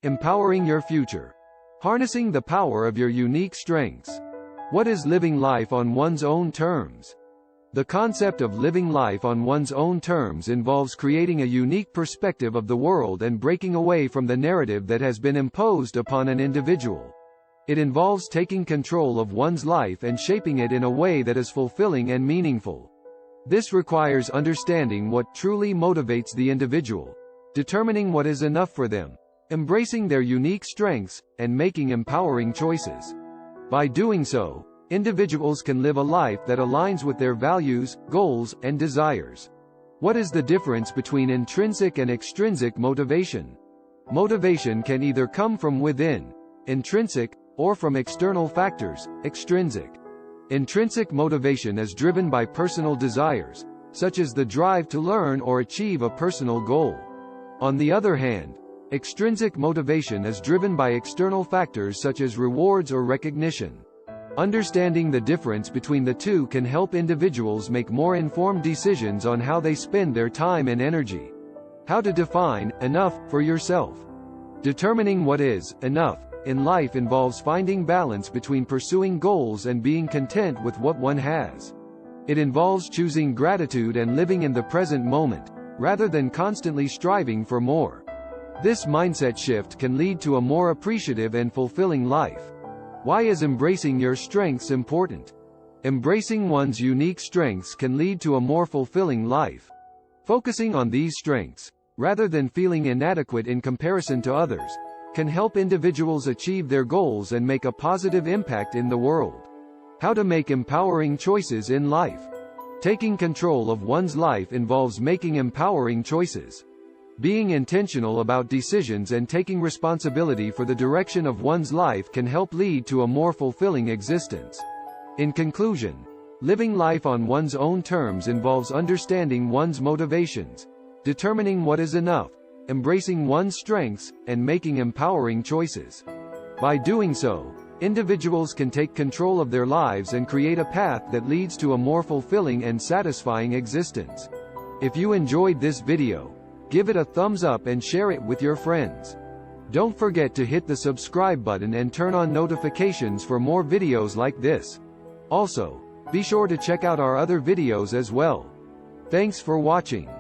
Empowering your future. Harnessing the power of your unique strengths. What is living life on one's own terms? The concept of living life on one's own terms involves creating a unique perspective of the world and breaking away from the narrative that has been imposed upon an individual. It involves taking control of one's life and shaping it in a way that is fulfilling and meaningful. This requires understanding what truly motivates the individual, determining what is enough for them, embracing their unique strengths, and making empowering choices. By doing so, individuals can live a life that aligns with their values, goals, and desires. What is the difference between intrinsic and extrinsic motivation? Motivation can either come from within, intrinsic, or from external factors, extrinsic. Intrinsic motivation is driven by personal desires, such as the drive to learn or achieve a personal goal. On the other hand, extrinsic motivation is driven by external factors such as rewards or recognition. Understanding the difference between the two can help individuals make more informed decisions on how they spend their time and energy. How to define enough for yourself. Determining what is enough in life involves finding balance between pursuing goals and being content with what one has. It involves choosing gratitude and living in the present moment, rather than constantly striving for more. This mindset shift can lead to a more appreciative and fulfilling life. Why is embracing your strengths important? Embracing one's unique strengths can lead to a more fulfilling life. Focusing on these strengths, rather than feeling inadequate in comparison to others, can help individuals achieve their goals and make a positive impact in the world. How to make empowering choices in life. Taking control of one's life involves making empowering choices. Being intentional about decisions and taking responsibility for the direction of one's life can help lead to a more fulfilling existence. In conclusion, living life on one's own terms involves understanding one's motivations, determining what is enough, embracing one's strengths, and making empowering choices. By doing so, individuals can take control of their lives and create a path that leads to a more fulfilling and satisfying existence. If you enjoyed this video, give it a thumbs up and share it with your friends. Don't forget to hit the subscribe button and turn on notifications for more videos like this. Also, be sure to check out our other videos as well. Thanks for watching.